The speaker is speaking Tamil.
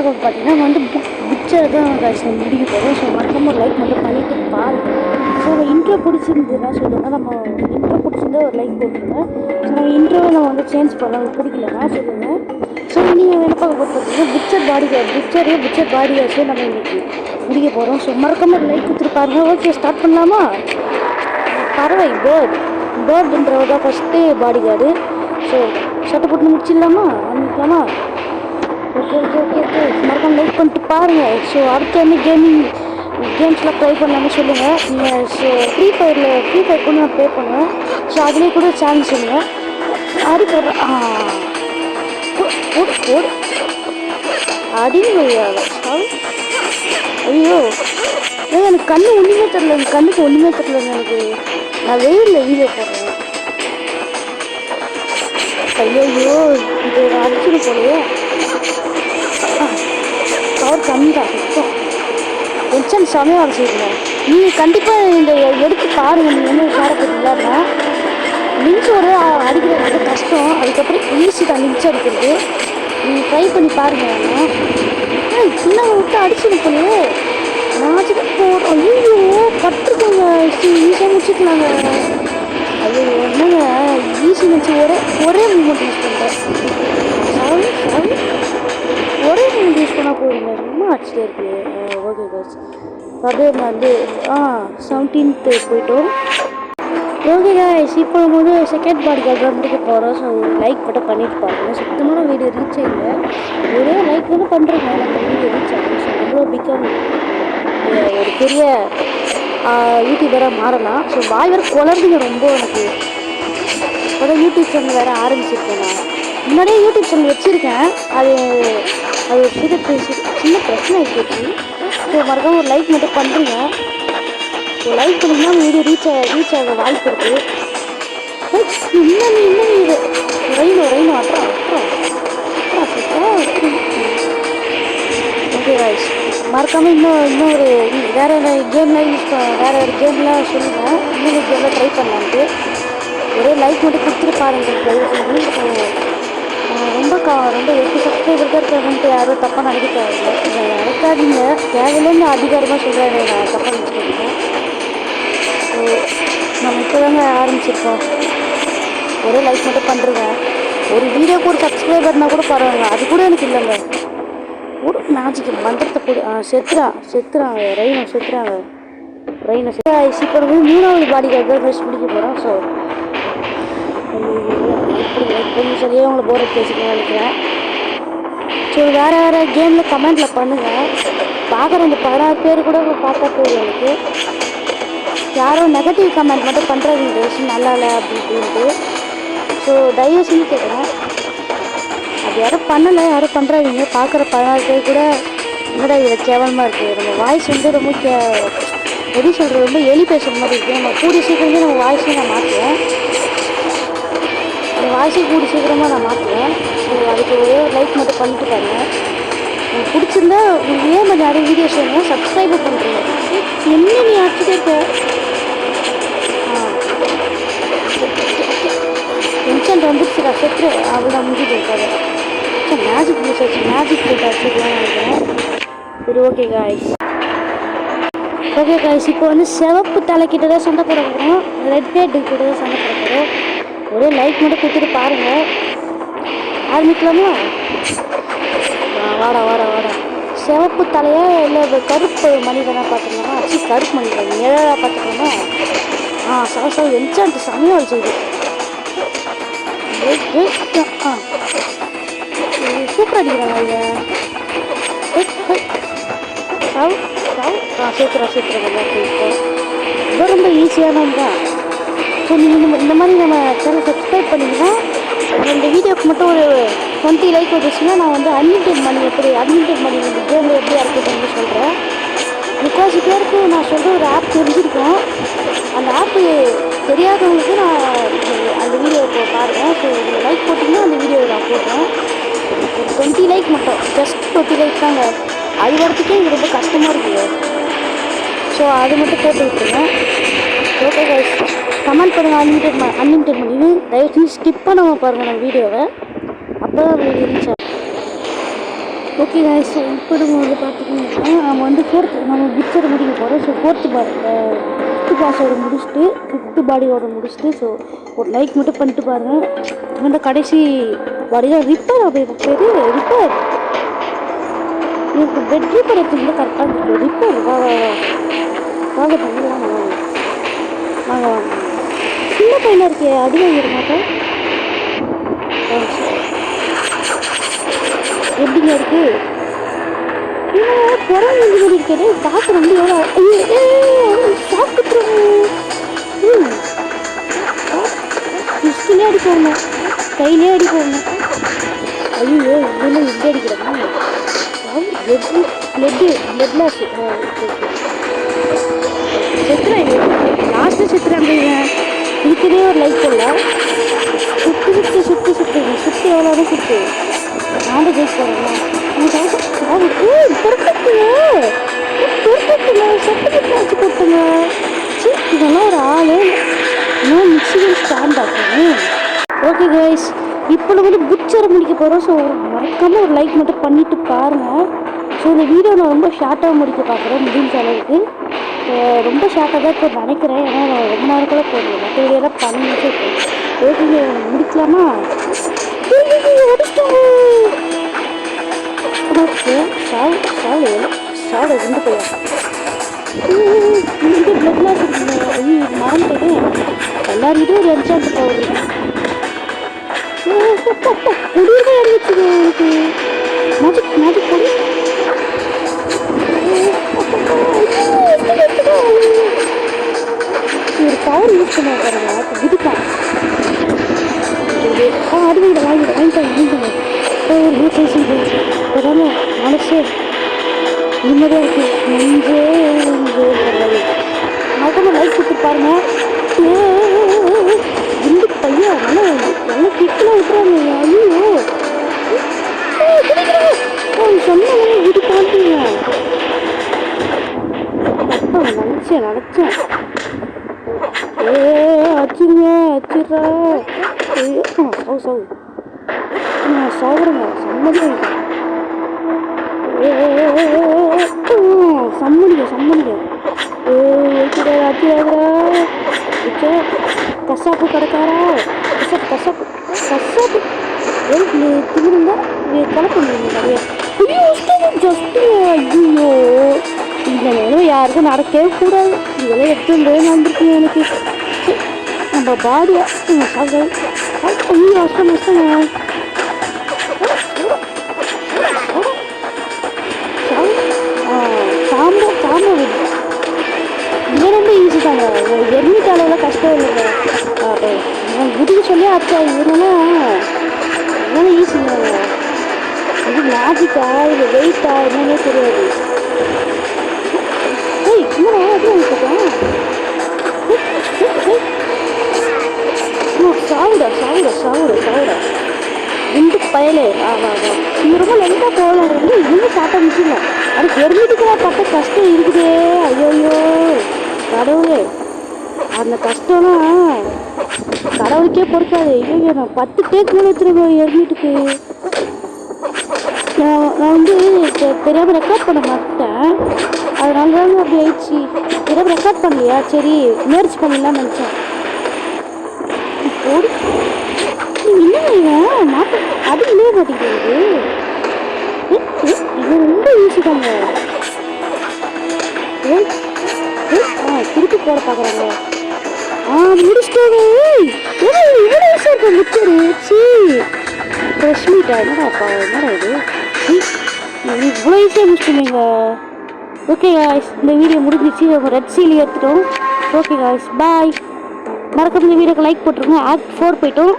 பார்க்க பார்த்தீங்கன்னா வந்து புக்சரை தான் கைஸ் முடிக்க போகிறோம். ஸோ மறக்காம ஒரு லைக் மட்டும் பண்ணிட்டு பாருங்க. ஸோ இன்ட்ரோ பிடிச்சிருந்ததுன்னா சொல்லுங்கள். நம்ம இன்ட்ரோ பிடிச்சிருந்தா ஒரு லைக் போட்டுருங்க. ஸோ நம்ம இன்ட்ரோவை நம்ம வந்து சேஞ்ச் பண்ணலாம் பிடிக்கலன்னா சொல்லுங்கள். ஸோ நீங்கள் என்ன பார்க்க போகிறது பார்த்தீங்கன்னா புக்சர் பாடி வச்சு நம்ம இன்னைக்கு முடிக்க போகிறோம். ஸோ மறக்காம ஒரு லைக் கொடுத்துட்டு பாருங்க. ஓகே ஸ்டார்ட் பண்ணலாமா? பறவை பேர்டுன்றவ தான் ஃபஸ்ட்டு பாடி கார்டு. ஸோ சட்டை போட்டு முடிச்சிடலாமா? ஆரம்பிக்கலாமா? ஓகே மறக்காம லைக் பண்ணிட்டு பாருங்கள். ஸோ அடுத்து என்ன கேம்ஸ்லாம் ட்ரை பண்ணலான்னு சொல்லுங்கள். நீங்கள் ஃப்ரீ ஃபயர் கூட நான் ப்ளே பண்ணுவேன். ஸோ அதுலேயே கூட சேலஞ்ச் சொல்லுங்கள். ஆடி போடுறேன். ஓடு அடிமையாக ஐயோ எனக்கு கண்ணுக்கு ஒன்றுமே தெரிலங்க எனக்கு. நான் வெயிலில் வீடியோ போடுறேன். ஐயோ இது அடிச்சுட்டு போலையே. பவர் கம்மி தான் சுத்தம். டென்ஷன் செமையாக அடிச்சிருக்கேன். நீங்கள் கண்டிப்பாக இந்த எடுத்து பாருங்கள். நீங்கள் என்ன ஷேர் இல்லாமல் லிங்க்ஸ் ஒரு அடிக்கிறது கஷ்டம். அதுக்கப்புறம் ஈஸி தான் லிங்க்ஸ் அடிக்கிறது. நீங்கள் ட்ரை பண்ணி பாருங்கள். இன்னும் விட்டு அடிச்சுட்டு போலையே. நாச்சுக்கு போடுறோம். ஐயோ பட்டுருக்கோங்க. ஈஸியாக முடிச்சுக்கலாங்க. ஐயோ என்னங்க ஈஸி நினச்சி ஒரே மூமெண்ட் யூஸ் பண்ணுறேன். ஒரே மூமெண்ட் யூஸ் பண்ணால் போதுங்க. ரொம்ப அடிச்சுட்டே இருக்கு. ஓகே காய்ஸ் அப்படியே வந்து 17th போயிட்டோம். ஓகே காய்ஸ் இப்போ நம்ம வந்து செகண்ட் பாடி கார்டு முடிக்க போகிறோம். ஸோ லைக் மட்டும் பண்ணிட்டு பாருங்க. சுத்தமான வீடியோ ரீச் ஆகல. ஒரே லைக் மட்டும் பண்ணுறேங்க. நம்ம வீடியோ ரீச் ஆகும். ஸோ நம்மளும் பிகம் ஒரு பெரிய யூடியூபராக மாறலாம். ஸோ வாய் வேறு குளர்ந்துங்க ரொம்ப. எனக்கு இப்போ தான் யூடியூப் சேனல் வேறு ஆரம்பிச்சிருக்கேன். நான் முன்னாடியே யூடியூப் சேனல் வச்சுருக்கேன். அது சின்ன பிரச்சனை ஆகிடுச்சு. ஸோ மறக்காம ஒரு லைக் மட்டும் பண்ணுறீங்க. ஸோ லைக் பண்ணிங்கன்னா வீடியோ ரீச் ஆக வாய்ப்பு இருக்குது. இன்னும் இது ரெயின் அப்புறம் ஓகே காய்ஸ் மறக்காமல் இன்னும் ஒரு வேறு கேம்லாம் கேம்லாம் சொல்லுங்கள். இன்னொரு கேம்லாம் ட்ரை பண்ணலான்ட்டு ஒரே லைக் மட்டும் கொடுத்துட்டு பாருங்கள். ரொம்ப 8 சப்ஸ்கிரைபர் தான் இருக்காங்கன்ட்டு யாரும் தப்பாக நினைக்க தேவையில்லை. நினைக்காதீங்க. தேவையில்லைன்னு அதிகாரமாக சொல்கிறாரு. நான் தப்பாக நினச்சிக்கிறேன். ஸோ நம்ம இப்போ தாங்க ஆரம்பிச்சிருக்கோம். ஒரே லைக் மட்டும் பண்ணுறேங்க. ஒரு வீடியோக்கு ஒரு சப்ஸ்கிரைபர்னால் கூட பரவாயில்ல. அது கூட எனக்கு இல்லைங்க. ஒரு மேஜிக்கு மந்திரத்தை போடு. செத்துறாங்க ரெயினை இப்போ வந்து 3வது பாடி கார்டு தான் ஃபஸ்ட் பிடிக்க போகிறோம். ஸோ கொஞ்சம் சரியாக உங்களை போர் பேசிக்கணும்னு நினைக்கிறேன். ஸோ வேறு கேமில் கமெண்டில் பண்ணுங்கள். பார்க்குற இந்த 16 பேர் கூட பார்த்தா போதும் எனக்கு. யாரும் நெகட்டிவ் கமெண்ட் மட்டும் பண்ணுறாங்க நல்லா இல்லை அப்படின்ட்டு. ஸோ தயவு செஞ்சு கேட்குறேன். அது யாரும் பண்ணலை, யாரும் பண்ணுறாங்க. பார்க்குற 16 பேர் கூட என்னடா இதில் கேவலமாக இருக்குது. நம்ம வாய்ஸ் வந்து ரொம்ப எப்படி சொல்கிறது, ரொம்ப எலி பேசுகிற மாதிரி இருக்குது. நம்ம கூடிய சீக்கிரமே நம்ம வாய்ஸையும் நான் மாற்றுவேன். அந்த வாய்ஸையும் கூடிய சீக்கிரமாக நான் மாற்றுவேன். ஸோ அதுக்கு ஒரே ஒரு லைக் மட்டும் பண்ணிட்டு பாருங்கள். உங்களுக்கு பிடிச்சிருந்தா உங்களுக்கு ஏன் மாதிரி நிறைய வீடியோஸ் வேணும் சப்ஸ்கிரைபர் பண்ணுறீங்க. என்ன நீ ஆச்சுட்டே இருக்க? டென்ஷன் வந்துடுச்சுடா. செத்து அவ்வளோ முடிஞ்சுட்டு இருக்காது. மேஜிக் போட்டு வச்சுக்கலாம்னு நினைக்கிறேன். சரி ஓகே காய்ஸ் இப்போ வந்து சிவப்பு தலைக்கிட்ட தான் சண்டை போட போகிறோம். ரெட் ஹெட்டு கூட தான் சண்டை போட போகிறோம். ஒரே லைக் மட்டும் கொடுத்துட்டு பாருங்கள். ஆரம்பிக்கலாமா? வாடா சிவப்பு தலையா இல்லை கருப்பு மனிதனா பார்த்துக்கலாமா? கருப்பு மனிதன் நிழலாக பார்த்துக்கலாமா? சவ என்சான்ட்டு சமையல் வச்சுது. சூப்பர் அடிக்கிறாங்க இவன். சேர்த்துறாங்க. இது ரொம்ப ஈஸியானது தான். ஸோ நீங்கள் இந்த மாதிரி நம்ம சேனல் சப்ஸ்கிரைப் பண்ணிங்கன்னா இந்த வீடியோக்கு மட்டும் ஒரு 20 லைக் வந்துச்சுன்னா நான் வந்து அன்லிமிட்டட் மணி இந்த கேமில் எப்படி இருக்குதுன்னு சொல்கிறேன். முக்கால்வாசி பேருக்கு நான் சொல்கிற ஒரு ஆப் தெரிஞ்சிருக்கோம். அந்த ஆப்பு தெரியாதவங்களுக்கு நான் அந்த வீடியோவை பாருங்கள். ஸோ நீங்கள் லைக் போட்டிங்கன்னா அந்த வீடியோவை நான் போடுறேன். ஒரு 20 லைக் மட்டும், ஜஸ்ட் 20 லைக் தாங்க. அது வரத்துக்கே இது ரொம்ப கஷ்டமாக இருக்குது. ஸோ அது மட்டும் போட்டு விட்டுருங்க. ஓகே கைஸ் கமெண்ட் பண்ணுங்கள். அன்லிமிட்டட் மணி தயவு செஞ்சு ஸ்கிப் பண்ணாமல் பாருங்கள் நம்ம வீடியோவை. அப்போ தான் வீடியோ ரீச் ஆகும். ஓகே guys, ஸோ இப்போ நம்ம வந்து பார்த்துக்கிட்டோம்னா நம்ம வந்து நம்ம பிக்சரை முடிக்க போகிறோம். ஸோ ஃபிஃப்த்து பாஸோட முடிச்சுட்டு ஃபிஃப்த்து பாடியோட முடிச்சுட்டு ஸோ ஒரு லைக் மட்டும் பண்ணிட்டு பாருங்கள். இந்த கடைசி பாடி தான் ரிப்பேர் அப்படின்னு பேர் ரிப்பேர். எனக்கு பெட் ரிப்பேர் எடுத்துக்கிட்டு கரெக்டாக இருக்குது. ரிப்பேர் வாங்க பண்ணி வாங்க வாங்க வாங்க சின்ன பையனாக இருக்கே அடி வாங்கிட மாட்டேன். எப்படிங்க இருக்கு புறம் இருக்கே பார்க்க வந்து எவ்வளோ சாப்பிட்டுருங்க. ஃபிஸ்டிலே அடி போடணும், கையிலே அடி போடணும். ஐயோ இதெல்லாம் எப்படி அடிக்கிறேன் பிளட் லாஸ் செத்துறேன். லாஸ்ட்டு செத்துறேன். இதுக்குதே ஒரு லைக் போடல. சுற்றி எவ்வளோ சுற்று நான் ஜெயிக்க போகிறேன். வச்சு கொடுத்துங்க. இதெல்லாம் ஒரு ஆள் இன்னும் மிக்சிகள் ஸ்டாண்ட் ஆகணும். ஓகே கைஸ், இப்போ நம்ம வந்து புட்சரை முடிக்க போகிறோம். ஸோ மறக்காமல் ஒரு லைக் மட்டும் பண்ணிவிட்டு பாருங்கள். ஸோ இந்த வீடியோ நான் ரொம்ப ஷார்ட்டாக முடிக்க பார்க்குறேன். முடிஞ்ச அளவுக்கு ரொம்ப ஷார்ட்டாக தான் இப்போ நினைக்கிறேன். ஏன்னா நான் ரொம்ப நேரம் கூட போடணும். மற்ற வீடியோலாம் 10 நிமிஷம் இருக்கும். ஓகே முடிக்கலாமா? ஓகே சாவு ரெண்டு போயிடும். இங்கே பிளட்லாம் இருக்குங்க. ஐயோ மறந்துட்டேன். எல்லாருக்கிட்டும் ஒரு என்சான்ட் பவர் குடியிருக்க இறங்கிச்சுங்க. எனக்கு மேஜிக் பொடி ஒரு பவர் யூஸ் பண்ண பாருங்க. அப்போ விடுப்பான். வாங்கிட்டேன் இப்போதானே மனசே நிம்மதியாக இருக்கு. நெஞ்சே மறக்காம லைக் கொடுத்து பாருங்க. இந்த பையன் நல்லா கிட்டலாம் விட்டுறாங்க. ஐயோ சொன்ன விட்டு பார்த்தீங்க. நினச்சேன் அச்சிருங்க அச்சிடுறா. சாகுறங்க சம்மதிங்க கசாப்பு கடைக்காரா கசாப்பு திமிருங்க கலப்பண்ணீங்க நிறைய. ஐயோ இந்த நேரம் யாருக்கும் நடக்கவே கூடாது. இதெல்லாம் எடுத்துட்டு நடந்துருக்குங்க எனக்கு. நம்ம பாடியா ஐயோ கஷ்டங்க. சாம்பல் இது ரொம்ப ஈஸி தாங்க. எர்மிட் அளவில் கஷ்டம் இல்லைங்க. குதிக்க சொல்லி அச்சா இதெல்லாம் ஈஸிங்க. இது மேஜிக்கா இல்லை வெயிட்டா என்னன்னே தெரியாது. இன்னும் சாவுடா இந்த பயலே. இது ரொம்ப லென்ட்டாக போகலாம். இன்னும் சாப்பிட முடியல. அதுக்கு எர்மிட்டுக்கெல்லாம் பட்ட கஷ்டம் இருக்குதே. ஐயோயோ கடவுளே, அந்த கஷ்டம்லாம் கடவுளுக்கே பொறுக்காது. ஐயோ நான் 10 டேக் மேலே எடுத்துருவேன் எர்மிட்டுக்கு. நான் வந்து தெரியாமல் ரெக்கார்ட் பண்ண மாட்டேன். அதனால தாங்க அப்படி ஆயிடுச்சு. தெரியாமல் ரெக்கார்ட் பண்ணலையா? சரி முயற்சி பண்ணலான்னு நினச்சேன். என்னங்க மாட்ட அதுலேயே மாட்டேங்குது. இது ரொம்ப ஈஸி தாங்க. திருப்பி போட பார்க்குறாங்க. முடிச்சிட்டாங்க. இவ்வளோ ஈஸியாக இருக்க முச்சரு. ஃப்ரெஷ் மீட்டா என்னடா இது இவ்வளோ ஈஸியாக முடிச்சுட்டீங்க. ஓகே காய்ஸ், இந்த வீடியோ முடிஞ்சிச்சு. நம்ம ரெட் சீல் எடுத்துட்டோம். Okay guys bye. மறக்காம இந்த வீடியோக்கு லைக் போட்டுருங்க. ஆக்ட் 4 போய்ட்டோம்.